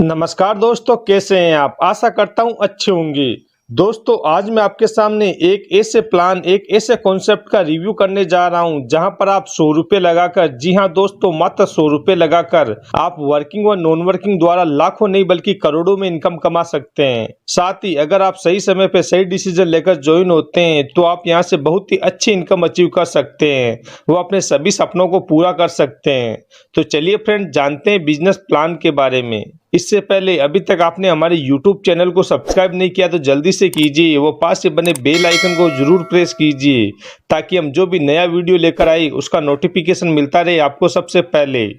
नमस्कार दोस्तों, कैसे हैं आप? आशा करता हूं अच्छे होंगे। दोस्तों, आज मैं आपके सामने एक ऐसे कॉन्सेप्ट का रिव्यू करने जा रहा हूं जहां पर आप 100 रुपये लगाकर, जी हां दोस्तों, मात्र 100 रुपये लगाकर आप वर्किंग व नॉन वर्किंग द्वारा लाखों नहीं बल्कि करोड़ों में इनकम कमा सकते हैं। साथ ही अगर आप सही समय पे सही डिसीजन लेकर ज्वाइन होते हैं तो आप यहां से बहुत ही अच्छी इनकम अचीव कर सकते हैं, वो अपने सभी सपनों को पूरा कर सकते हैं। तो चलिए फ्रेंड, जानते हैं बिजनेस प्लान के बारे में। इससे पहले अभी तक आपने हमारे YouTube चैनल को सब्सक्राइब नहीं किया तो जल्दी से कीजिए, वो पास से बने बेल आइकन को जरूर प्रेस कीजिए ताकि हम जो भी नया वीडियो लेकर आए उसका नोटिफिकेशन मिलता रहे आपको सबसे पहले।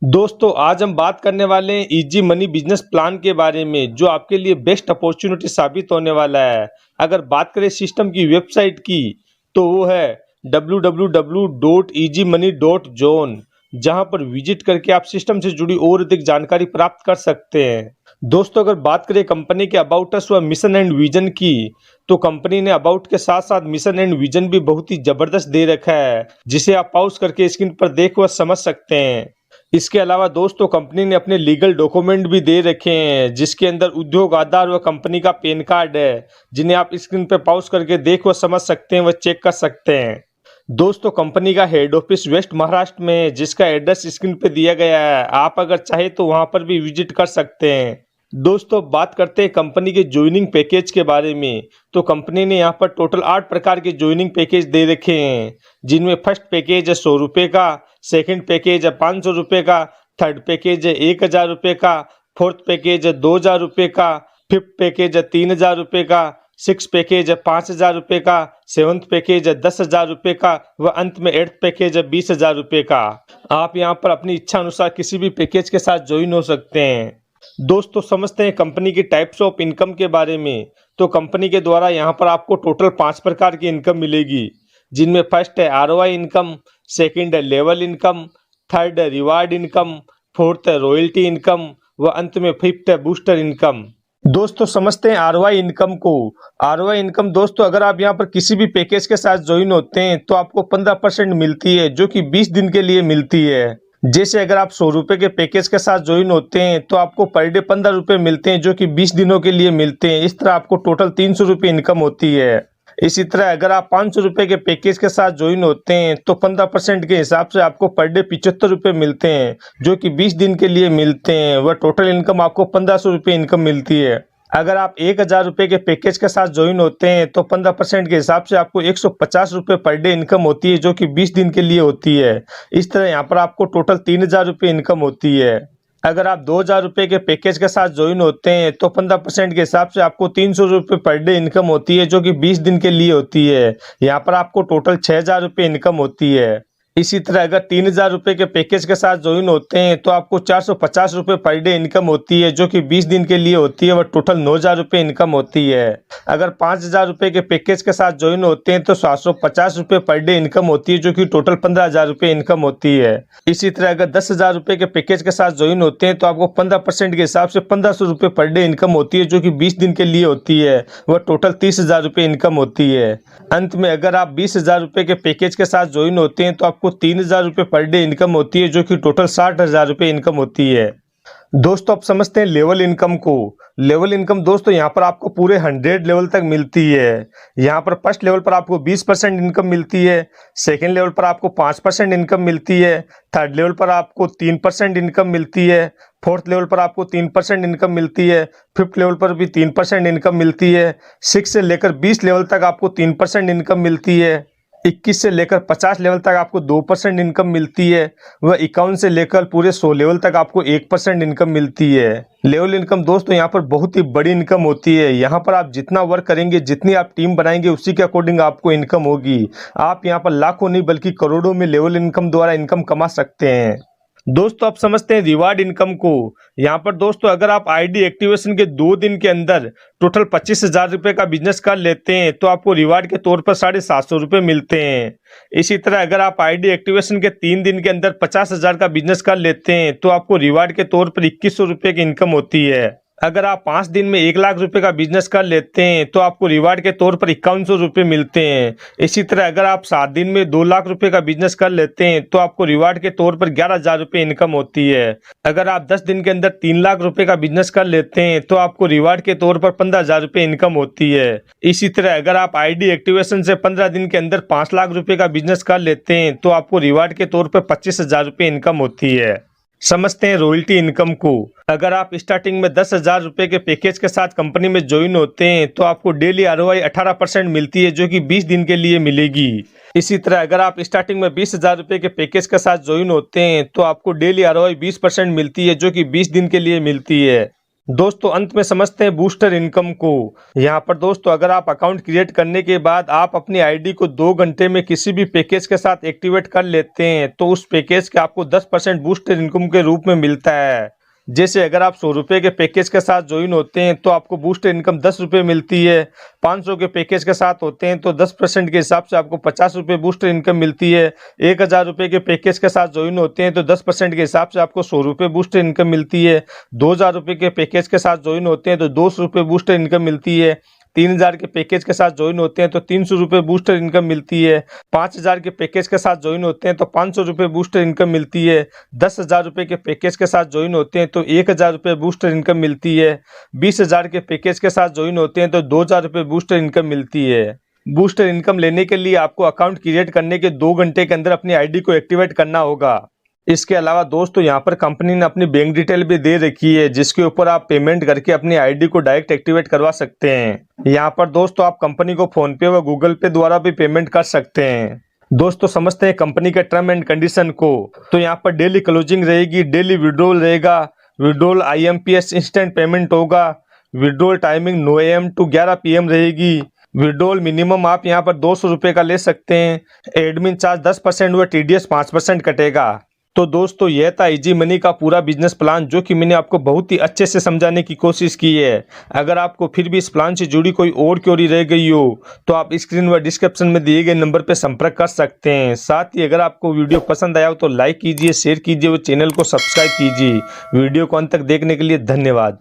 दोस्तों, आज हम बात करने वाले हैं इजी मनी बिजनेस प्लान के बारे में, जो आपके लिए बेस्ट अपॉर्चुनिटी साबित होने वाला है। अगर बात करें सिस्टम की वेबसाइट की तो वो है www.easymoney.zone, जहां पर विजिट करके आप सिस्टम से जुड़ी और अधिक जानकारी प्राप्त कर सकते हैं। दोस्तों, अगर बात करें कंपनी के अबाउट अस व मिशन एंड विजन की तो कंपनी ने अबाउट के साथ साथ मिशन एंड विजन भी बहुत ही जबरदस्त दे रखा है, जिसे आप पॉज करके स्क्रीन पर देख व समझ सकते हैं। इसके अलावा दोस्तों, कंपनी ने अपने लीगल डॉक्यूमेंट भी दे रखे हैं, जिसके अंदर उद्योग आधार व कंपनी का पैन कार्ड है, जिन्हें आप स्क्रीन पर पॉज करके देख व समझ सकते हैं व चेक कर सकते हैं। दोस्तों, कंपनी का हेड ऑफिस वेस्ट महाराष्ट्र में है, जिसका एड्रेस स्क्रीन पे दिया गया है। आप अगर चाहे तो वहां पर भी विजिट कर सकते हैं। दोस्तों, बात करते हैं कंपनी के ज्वाइनिंग पैकेज के बारे में। तो कंपनी ने यहाँ पर टोटल 8 प्रकार के ज्वाइनिंग पैकेज दे रखे हैं, जिनमें फर्स्ट पैकेज है 100 रुपये का, सेकंड पैकेज है 500 रुपये का, थर्ड पैकेज है 1000 रुपये का, फोर्थ पैकेज है 2000 रुपये का, फिफ्थ पैकेज है 3000 रुपये का, सिक्स पैकेज है 5000 रुपये का, सेवंथ पैकेज है 10,000 रुपये का व अंत में एट्थ पैकेज है 20,000 रुपये का। आप यहाँ पर अपनी इच्छा अनुसार किसी भी पैकेज के साथ ज्वाइन हो सकते हैं। दोस्तों, समझते हैं कंपनी की टाइप्स ऑफ इनकम के बारे में। तो कंपनी के द्वारा यहाँ पर आपको टोटल 5 प्रकार की इनकम मिलेगी, जिनमें फर्स्ट है आरओआई इनकम, सेकेंड है लेवल इनकम, थर्ड है रिवार्ड इनकम, फोर्थ है रॉयल्टी इनकम व अंत में फिफ्थ है बूस्टर इनकम। दोस्तों, समझते हैं आरओआई इनकम को। आरओआई इनकम दोस्तों, अगर आप यहाँ पर किसी भी पैकेज के साथ ज्वाइन होते हैं तो आपको 15% मिलती है, जो कि 20 दिन के लिए मिलती है। जैसे अगर आप 100 रुपये के पैकेज के साथ ज्वाइन होते हैं तो आपको पर डे 15 रुपये मिलते हैं, जो कि 20 दिनों के लिए मिलते हैं। इस तरह आपको टोटल 300 रुपये इनकम होती है। इसी तरह अगर आप 500 रुपये के पैकेज के साथ ज्वाइन होते हैं तो 15% के हिसाब से आपको पर डे 75 रुपये मिलते हैं, जो कि 20 दिन के लिए मिलते हैं। वह टोटल इनकम आपको 1500 रुपये इनकम मिलती है। अगर आप 1000 रुपये के पैकेज के साथ ज्वाइन होते हैं तो 15% के हिसाब से आपको 150 रुपये पर डे इनकम होती है, जो कि 20 दिन के लिए होती है। इस तरह यहाँ पर आपको टोटल 3000 रुपये इनकम होती है। अगर आप 2000 रुपये के पैकेज के साथ ज्वाइन होते हैं तो 15% के हिसाब से आपको 300 रुपये पर डे इनकम होती है, जो कि 20 दिन के लिए होती है। यहाँ पर आपको टोटल 6000 रुपये इनकम होती है। इसी तरह अगर 3000 रुपये के पैकेज के साथ ज्वाइन होते हैं तो आपको 450 रुपये पर डे इनकम होती है, जो कि 20 दिन के लिए होती है। वह टोटल 9000 रुपये इनकम होती है। अगर 5000 रुपये के पैकेज के साथ ज्वाइन होते हैं तो 750 रुपये पर डे इनकम होती है, जो कि टोटल 15000 रुपये इनकम होती है। इसी तरह अगर 10,000 रुपये के पैकेज के साथ ज्वाइन होते हैं तो आपको 15% के हिसाब से 1500 रुपये पर डे इनकम होती है, जो कि 20 दिन के लिए होती है। वह टोटल 30,000 रुपये इनकम होती है। अंत में अगर आप 20,000 रुपये के पैकेज के साथ ज्वाइन होते हैं तो आपको 3000 रुपये पर डे इनकम होती है, जो कि टोटल 60,000 रुपये इनकम होती है। दोस्तों, आप समझते हैं लेवल इनकम को। लेवल इनकम दोस्तों यहाँ पर आपको पूरे 100 लेवल तक मिलती है। यहाँ पर फर्स्ट लेवल पर आपको 20% इनकम मिलती है, सेकेंड लेवल पर आपको 5% इनकम मिलती है, थर्ड लेवल पर आपको 3% इनकम मिलती है, फोर्थ लेवल पर आपको 3% इनकम मिलती है, फिफ्थ लेवल पर भी 3% इनकम मिलती है, 6 से लेकर 20 लेवल तक आपको 3% इनकम मिलती है, 21 से लेकर 50 लेवल तक आपको 2% इनकम मिलती है, वह 51 से लेकर पूरे 100 लेवल तक आपको 1% इनकम मिलती है। लेवल इनकम दोस्तों यहाँ पर बहुत ही बड़ी इनकम होती है। यहाँ पर आप जितना वर्क करेंगे, जितनी आप टीम बनाएंगे, उसी के अकॉर्डिंग आपको इनकम होगी। आप यहाँ पर लाखों नहीं बल्कि करोड़ों में लेवल इनकम द्वारा इनकम कमा सकते हैं। दोस्तों, आप समझते हैं रिवार्ड इनकम को। यहाँ पर दोस्तों अगर आप आईडी एक्टिवेशन के 2 दिन के अंदर टोटल 25,000 रुपये का बिजनेस कर लेते हैं तो आपको रिवार्ड के तौर पर 750 रुपये मिलते हैं। इसी तरह अगर आप आईडी एक्टिवेशन के 3 दिन के अंदर 50,000 का बिजनेस कर लेते हैं तो आपको रिवार्ड के तौर पर 2100 रुपये की इनकम होती है। अगर आप 5 दिन में 1 लाख रुपए का बिजनेस कर लेते हैं तो आपको रिवार्ड के तौर पर 5100 रुपये मिलते हैं। इसी तरह अगर आप 7 दिन में 2 लाख रुपए का बिजनेस कर लेते हैं तो आपको रिवार्ड के तौर पर 11,000 रुपये इनकम होती है। अगर आप 10 दिन के अंदर 3 लाख रुपए का बिजनेस कर लेते हैं तो आपको रिवार्ड के तौर पर 15,000 रुपये इनकम होती है। इसी तरह अगर आप आईडी एक्टिवेशन से 15 दिन के अंदर 5 लाख रुपए का बिजनेस कर लेते हैं तो आपको रिवार्ड के तौर पर 25,000 रुपये इनकम होती है। समझते हैं रॉयल्टी इनकम को। अगर आप स्टार्टिंग में 10,000 रुपये के पैकेज के साथ कंपनी में ज्वाइन होते हैं तो आपको डेली ROI 18% मिलती है, जो कि 20 दिन के लिए मिलेगी। इसी तरह अगर आप स्टार्टिंग में 20,000 रुपये के पैकेज के साथ ज्वाइन होते हैं तो आपको डेली ROI 20% मिलती है, जो कि 20 दिन के लिए मिलती है। दोस्तों अंत में समझते हैं बूस्टर इनकम को। यहाँ पर दोस्तों अगर आप अकाउंट क्रिएट करने के बाद आप अपनी आईडी को 2 घंटे में किसी भी पैकेज के साथ एक्टिवेट कर लेते हैं तो उस पैकेज के आपको 10% बूस्टर इनकम के रूप में मिलता है। जैसे अगर आप 100 रुपये के पैकेज के साथ ज्वाइन होते हैं तो आपको बूस्टर इनकम 10 रुपये मिलती है। 500 के पैकेज के साथ होते हैं तो 10% के हिसाब से आपको 50 रुपये बूस्टर इनकम मिलती है। 1,000 रुपये के पैकेज के साथ ज्वाइन होते हैं तो 10% के हिसाब से आपको 100 रुपये बूस्टर इनकम मिलती है। 2,000 रुपये के पैकेज के साथ ज्वाइन होते हैं तो 200 रुपये बूस्टर इनकम मिलती है। 3,000 के पैकेज के साथ ज्वाइन होते हैं तो 300 रुपये बूस्टर इनकम मिलती है। 5,000 के पैकेज के साथ ज्वाइन होते हैं तो 500 रुपये बूस्टर इनकम मिलती है। 10,000 रुपये के पैकेज के साथ ज्वाइन होते हैं तो 1,000 रुपये बूस्टर इनकम मिलती है। 20,000 के पैकेज के साथ ज्वाइन होते हैं तो 2,000 रुपये बूस्टर इनकम मिलती है। बूस्टर इनकम लेने के लिए आपको अकाउंट क्रिएट करने के 2 घंटे के अंदर अपनी आईडी को एक्टिवेट करना होगा। इसके अलावा दोस्तों यहाँ पर कंपनी ने अपनी बैंक डिटेल भी दे रखी है, जिसके ऊपर आप पेमेंट करके अपनी आईडी को डायरेक्ट एक्टिवेट करवा सकते हैं। यहाँ पर दोस्तों आप कंपनी को फोन पे व गूगल पे द्वारा भी पेमेंट कर सकते हैं। दोस्तों समझते हैं कंपनी के टर्म एंड कंडीशन को। तो यहाँ पर डेली क्लोजिंग रहेगी, डेली विड्रॉल रहेगा, विड्रॉल IMPS इंस्टेंट पेमेंट होगा, withdrawal timing 9 AM to 11 PM रहेगी। विड्रॉल मिनिमम आप यहाँ पर 200 रुपये का ले सकते हैं। एडमिन चार्ज 10% व TDS 5% कटेगा। तो दोस्तों यह था इजी मनी का पूरा बिजनेस प्लान, जो कि मैंने आपको बहुत ही अच्छे से समझाने की कोशिश की है। अगर आपको फिर भी इस प्लान से जुड़ी कोई और क्वेरी रह गई हो तो आप स्क्रीन व डिस्क्रिप्शन में दिए गए नंबर पर संपर्क कर सकते हैं। साथ ही अगर आपको वीडियो पसंद आया हो तो लाइक कीजिए, शेयर कीजिए व चैनल को सब्सक्राइब कीजिए। वीडियो को अंत तक देखने के लिए धन्यवाद।